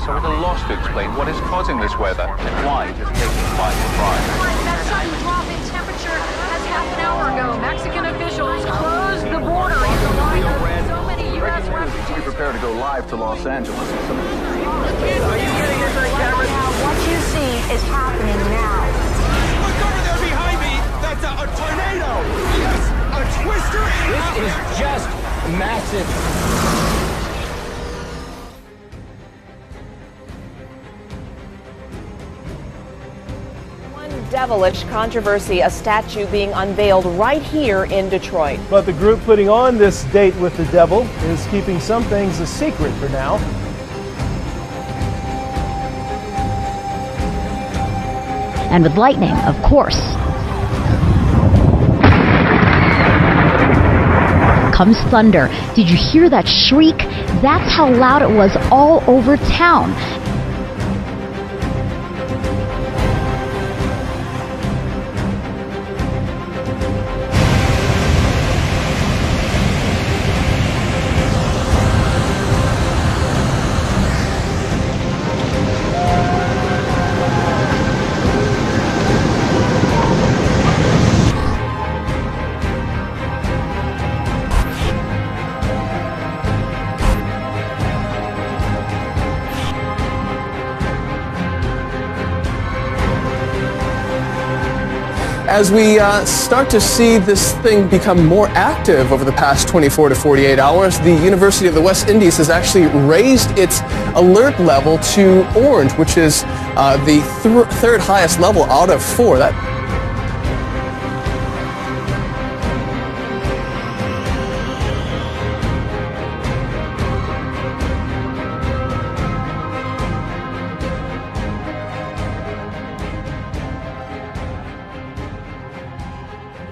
are at a loss to explain what is causing this weather and why it is taking them by surprise. That sudden drop in temperature as half an hour ago, Mexican officials closed the border in the light of so many U.S. refugees. Be prepared to go live to Los Angeles. Are you getting into the camera? What you see is happening now. Look over there behind me! That's a tornado! Yes, a twister! This is just massive. Devilish controversy, a statue being unveiled right here in Detroit. But the group putting on this date with the devil is keeping some things a secret for now. And with lightning, of course, comes thunder. Did you hear that shriek? That's how loud it was all over town. As we start to see this thing become more active over the past 24 to 48 hours, the University of the West Indies has actually raised its alert level to orange, which is the third highest level out of 4.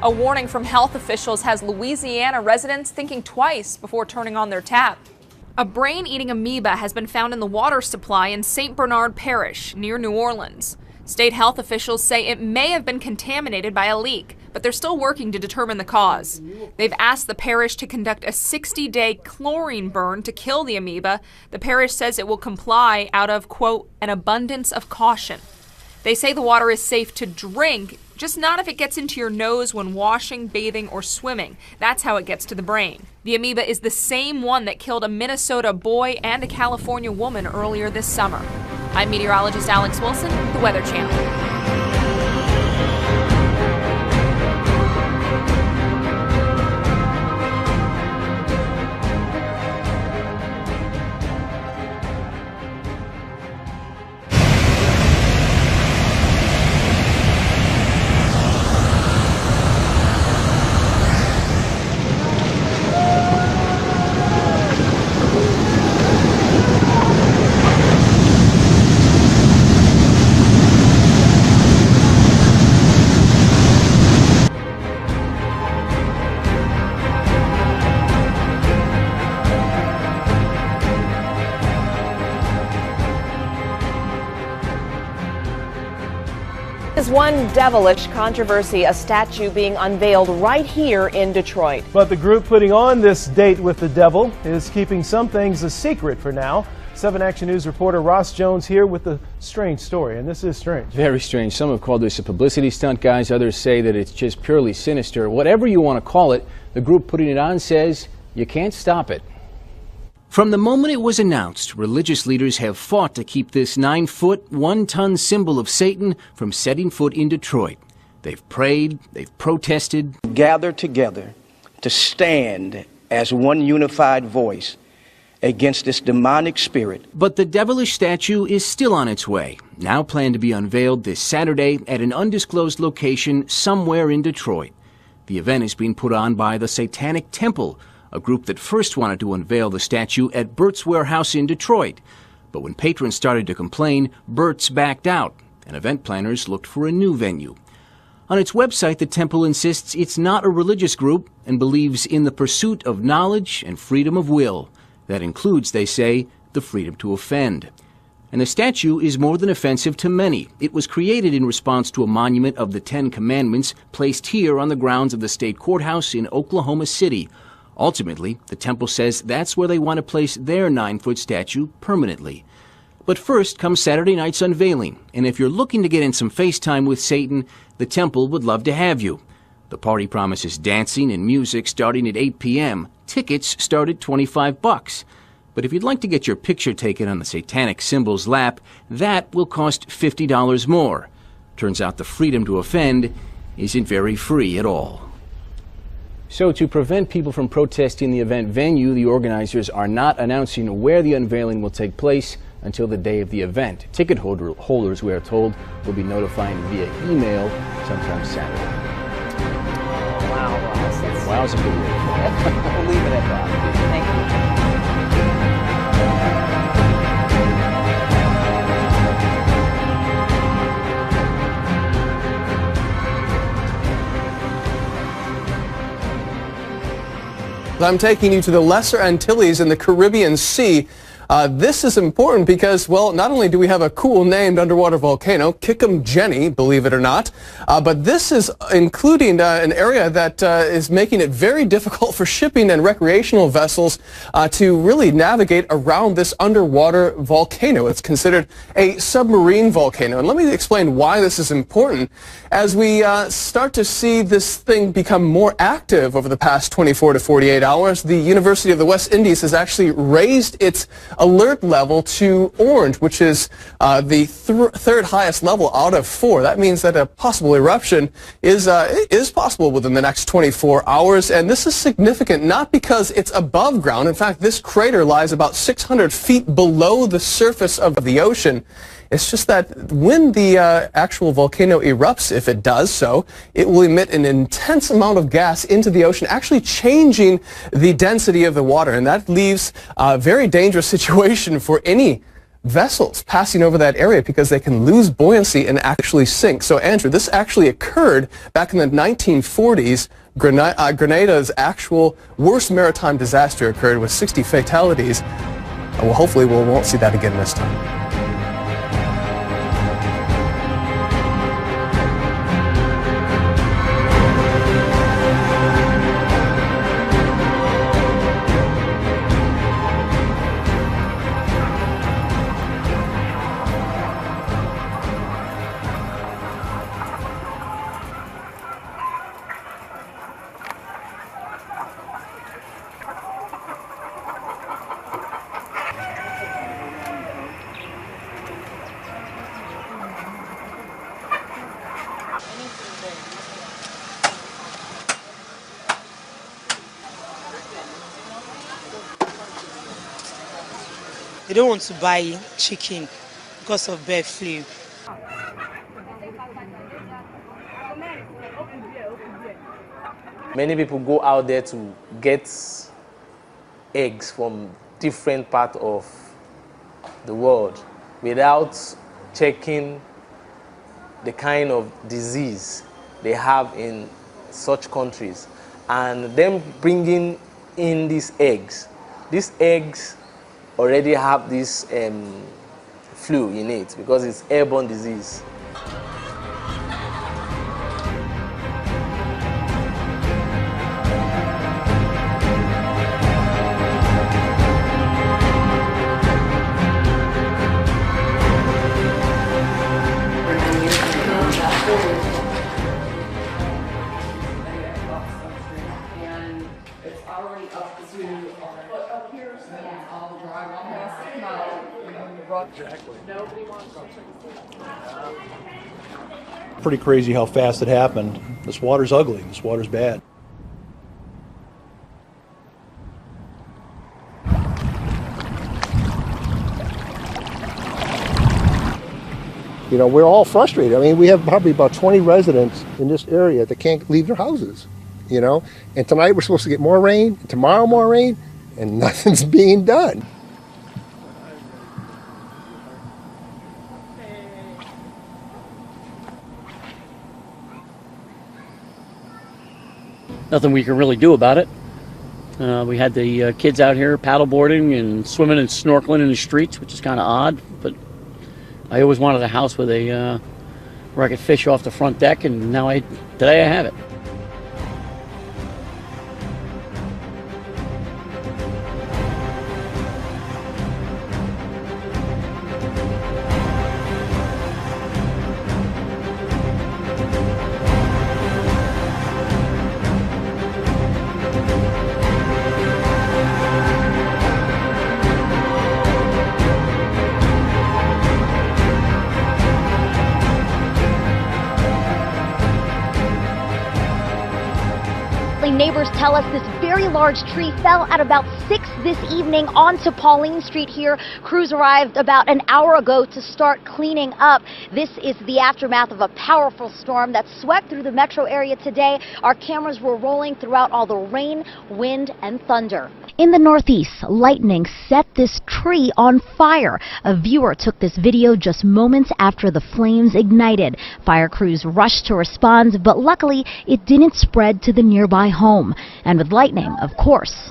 A warning from health officials has Louisiana residents thinking twice before turning on their tap. A brain-eating amoeba has been found in the water supply in St. Bernard Parish, near New Orleans. State health officials say it may have been contaminated by a leak, but they're still working to determine the cause. They've asked the parish to conduct a 60-day chlorine burn to kill the amoeba. The parish says it will comply out of, quote, an abundance of caution. They say the water is safe to drink, just not if it gets into your nose when washing, bathing, or swimming. That's how it gets to the brain. The amoeba is the same one that killed a Minnesota boy and a California woman earlier this summer. I'm meteorologist Alex Wilson, the Weather Channel. Is one devilish controversy, a statue being unveiled right here in Detroit. But the group putting on this date with the devil is keeping some things a secret for now. 7 Action News reporter Ross Jones here with a strange story, and this is strange. Very strange. Some have called this a publicity stunt, guys. Others say that it's just purely sinister. Whatever you want to call it, the group putting it on says you can't stop it. From the moment it was announced, religious leaders have fought to keep this 9-foot, 1-ton symbol of Satan from setting foot in Detroit. They've prayed, they've protested. Gathered together to stand as one unified voice against this demonic spirit. But the devilish statue is still on its way, now planned to be unveiled this Saturday at an undisclosed location somewhere in Detroit. The event is being put on by the Satanic Temple, a group that first wanted to unveil the statue at Burt's Warehouse in Detroit. But when patrons started to complain, Burt's backed out, and event planners looked for a new venue. On its website, the temple insists it's not a religious group and believes in the pursuit of knowledge and freedom of will. That includes, they say, the freedom to offend. And the statue is more than offensive to many. It was created in response to a monument of the 10 Commandments placed here on the grounds of the state courthouse in Oklahoma City. Ultimately, the temple says that's where they want to place their 9-foot statue permanently. But first comes Saturday night's unveiling, and if you're looking to get in some FaceTime with Satan, the temple would love to have you. The party promises dancing and music starting at 8 p.m. Tickets start at $25. But if you'd like to get your picture taken on the satanic symbol's lap, that will cost $50 more. Turns out the freedom to offend isn't very free at all. So to prevent people from protesting the event venue, the organizers are not announcing where the unveiling will take place until the day of the event. Ticket holders, we are told, will be notified via email sometime Saturday. Wow, Wow's a good word. We'll leave it at that. Thank you. I'm taking you to the Lesser Antilles in the Caribbean Sea. This is important because, well, not only do we have a cool named underwater volcano, Kikum-Jenny, believe it or not, but this is including an area that is making it very difficult for shipping and recreational vessels to really navigate around this underwater volcano. It's considered a submarine volcano. And let me explain why this is important. As we start to see this thing become more active over the past 24 to 48 hours, the University of the West Indies has actually raised its alert level to orange, which is the third highest level out of 4. That means that a possible eruption is possible within the next 24 hours. And this is significant not because it's above ground. In fact, this crater lies about 600 feet below the surface of the ocean. It's just that when the actual volcano erupts, if it does so, it will emit an intense amount of gas into the ocean, actually changing the density of the water. And that leaves a very dangerous situation for any vessels passing over that area because they can lose buoyancy and actually sink. So, Andrew, this actually occurred back in the 1940s. Grenada's actual worst maritime disaster occurred with 60 fatalities. Well, hopefully we won't see that again this time. They don't want to buy chicken because of bird flu. Many people go out there to get eggs from different parts of the world without checking the kind of disease they have in such countries. And them bringing in these eggs already have this flu in it because it's airborne disease. Pretty crazy how fast it happened. This water's ugly. This water's bad. You know, we're all frustrated. I mean, we have probably about 20 residents in this area that can't leave their houses, you know. And tonight we're supposed to get more rain, and tomorrow more rain, and nothing's being done. Nothing we can really do about it. We had the kids out here paddleboarding and swimming and snorkeling in the streets, which is kind of odd, but I always wanted a house with a where I could fish off the front deck, and now today I have it. neighbors tell us this very large tree fell at about 6 this evening onto Pauline Street here. Crews arrived about an hour ago to start cleaning up. This is the aftermath of a powerful storm that swept through the metro area today. Our cameras were rolling throughout all the rain, wind, and thunder. In the Northeast, lightning set this tree on fire. A viewer took this video just moments after the flames ignited. Fire crews rushed to respond, but luckily it didn't spread to the nearby home. And with lightning, of course,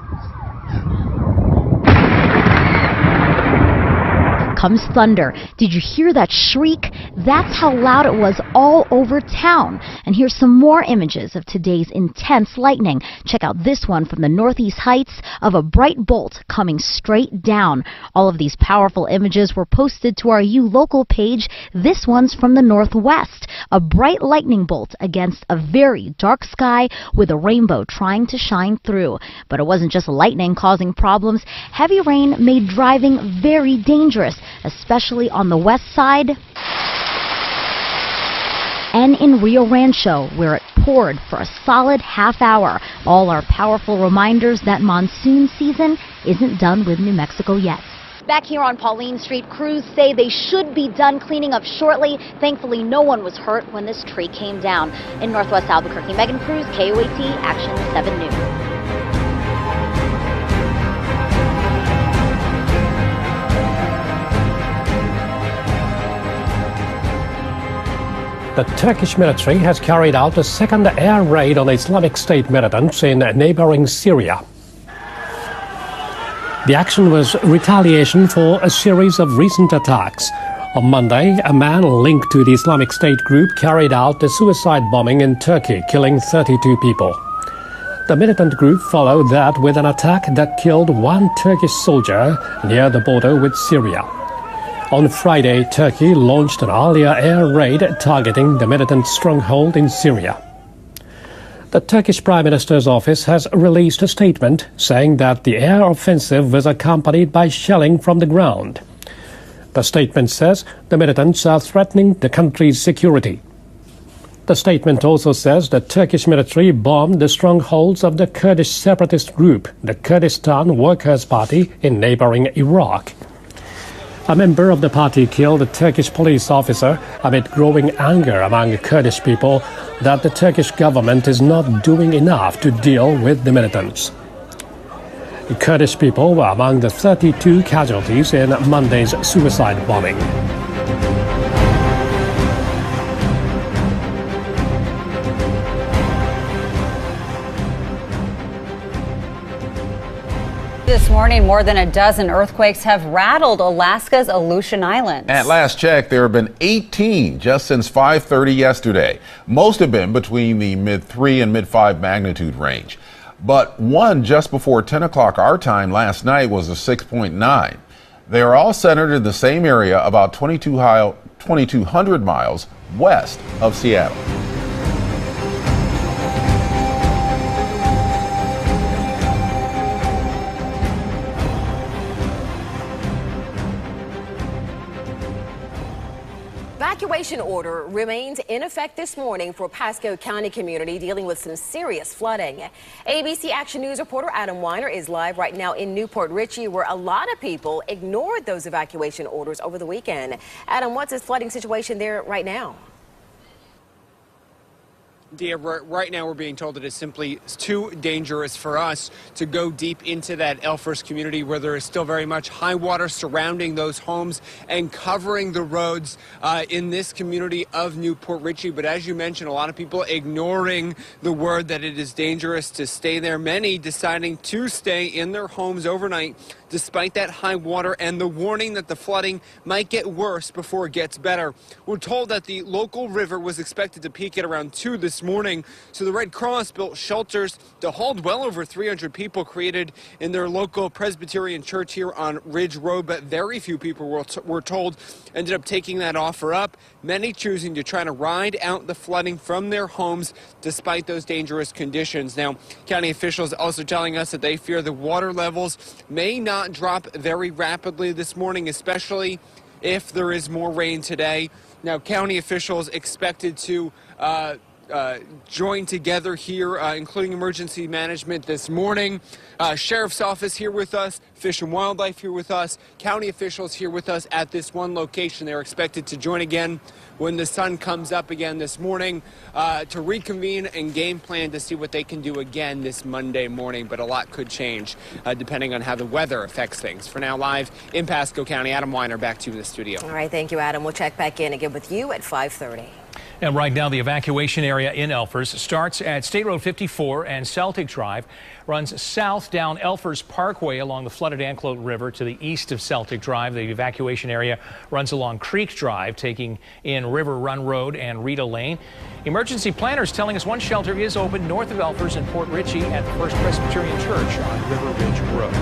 comes thunder. Did you hear that shriek? That's how loud it was all over town. And here's some more images of today's intense lightning. Check out this one from the Northeast Heights of a bright bolt coming straight down. All of these powerful images were posted to our YouLocal page. This one's from the Northwest. A bright lightning bolt against a very dark sky with a rainbow trying to shine through. But it wasn't just lightning causing problems. Heavy rain made driving very dangerous, especially on the west side and in Rio Rancho, where it poured for a solid half hour. All are powerful reminders that monsoon season isn't done with New Mexico yet. Back here on Pauline Street, crews say they should be done cleaning up shortly. Thankfully, no one was hurt when this tree came down. In Northwest Albuquerque, Megan Cruz, KOAT, Action 7 News. The Turkish military has carried out a second air raid on Islamic State militants in neighboring Syria. The action was retaliation for a series of recent attacks. On Monday, a man linked to the Islamic State group carried out a suicide bombing in Turkey, killing 32 people. The militant group followed that with an attack that killed one Turkish soldier near the border with Syria. On Friday, Turkey launched an earlier air raid targeting the militant stronghold in Syria. The Turkish Prime Minister's office has released a statement saying that the air offensive was accompanied by shelling from the ground. The statement says the militants are threatening the country's security. The statement also says the Turkish military bombed the strongholds of the Kurdish separatist group, the Kurdistan Workers' Party, in neighboring Iraq. A member of the party killed a Turkish police officer amid growing anger among Kurdish people that the Turkish government is not doing enough to deal with the militants. The Kurdish people were among the 32 casualties in Monday's suicide bombing. This morning, more than a dozen earthquakes have rattled Alaska's Aleutian Islands. At last check, there have been 18 just since 5:30 yesterday. Most have been between the mid-3 and mid-5 magnitude range. But one just before 10 o'clock our time last night was a 6.9. They are all centered in the same area about 2,200 miles west of Seattle. Evacuation order remains in effect this morning for Pasco County community dealing with some serious flooding. ABC Action News reporter Adam Weiner is live right now in Newport Richey, where a lot of people ignored those evacuation orders over the weekend. Adam, what's this flooding situation there right now? Dia, right now we're being told that it's simply too dangerous for us to go deep into that Elmhurst community where there is still very much high water surrounding those homes and covering the roads in this community of Newport Richey. But as you mentioned, a lot of people ignoring the word that it is dangerous to stay there. Many deciding to stay in their homes overnight despite that high water and the warning that the flooding might get worse before it gets better. We're told that the local river was expected to peak at around 2 this morning, so the Red Cross built shelters to hold well over 300 people created in their local Presbyterian church here on Ridge Road, but very few people were told ended up taking that offer up, many choosing to try to ride out the flooding from their homes despite those dangerous conditions. Now, county officials also telling us that they fear the water levels may not drop very rapidly this morning, especially if there is more rain today. Now, county officials expected to joined together here, including emergency management this morning. Sheriff's office here with us, Fish and Wildlife here with us, county officials here with us at this one location. They're expected to join again when the sun comes up again this morning to reconvene and game plan to see what they can do again this Monday morning. But a lot could change depending on how the weather affects things. For now, live in Pasco County, Adam Weiner, back to you in the studio. All right, thank you, Adam. We'll check back in again with you at 5:30. And right now, the evacuation area in Elfers starts at State Road 54 and Celtic Drive, runs south down Elfers Parkway along the flooded Anclote River to the east of Celtic Drive. The evacuation area runs along Creek Drive, taking in River Run Road and Rita Lane. Emergency planners telling us one shelter is open north of Elfers in Port Richey at the First Presbyterian Church on River Ridge Road.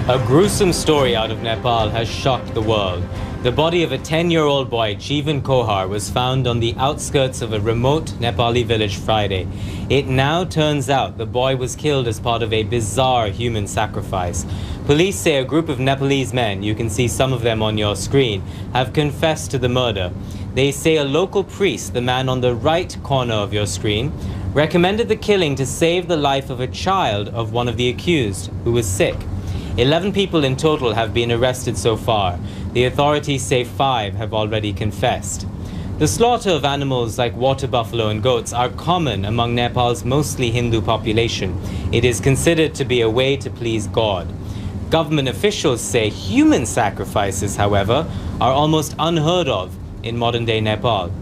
A gruesome story out of Nepal has shocked the world. The body of a 10-year-old boy, Jeevan Kohar, was found on the outskirts of a remote Nepali village Friday. It now turns out the boy was killed as part of a bizarre human sacrifice. Police say a group of Nepalese men, you can see some of them on your screen, have confessed to the murder. They say a local priest, the man on the right corner of your screen, recommended the killing to save the life of a child of one of the accused, who was sick. 11 people in total have been arrested so far. The authorities say 5 have already confessed. The slaughter of animals like water buffalo and goats are common among Nepal's mostly Hindu population. It is considered to be a way to please God. Government officials say human sacrifices, however, are almost unheard of in modern-day Nepal.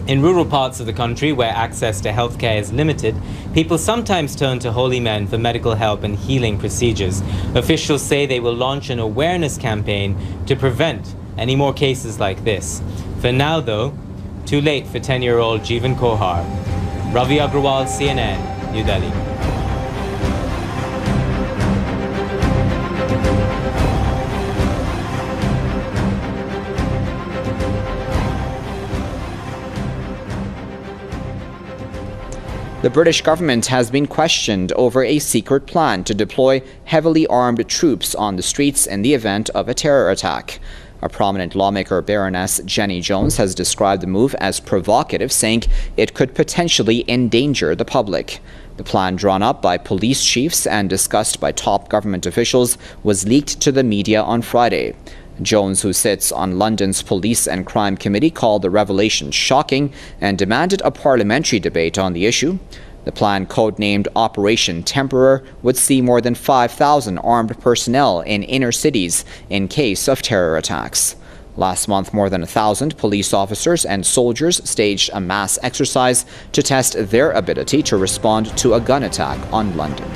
In rural parts of the country where access to healthcare is limited, people sometimes turn to holy men for medical help and healing procedures. Officials say they will launch an awareness campaign to prevent any more cases like this. For now, though, too late for 10-year-old Jeevan Kohar. Ravi Agrawal, CNN, New Delhi. The British government has been questioned over a secret plan to deploy heavily armed troops on the streets in the event of a terror attack. A prominent lawmaker, Baroness Jenny Jones, has described the move as provocative, saying it could potentially endanger the public. The plan, drawn up by police chiefs and discussed by top government officials, was leaked to the media on Friday. Jones, who sits on London's Police and Crime Committee, called the revelation shocking and demanded a parliamentary debate on the issue. The plan, codenamed Operation Temperer, would see more than 5,000 armed personnel in inner cities in case of terror attacks. Last month, more than 1,000 police officers and soldiers staged a mass exercise to test their ability to respond to a gun attack on London.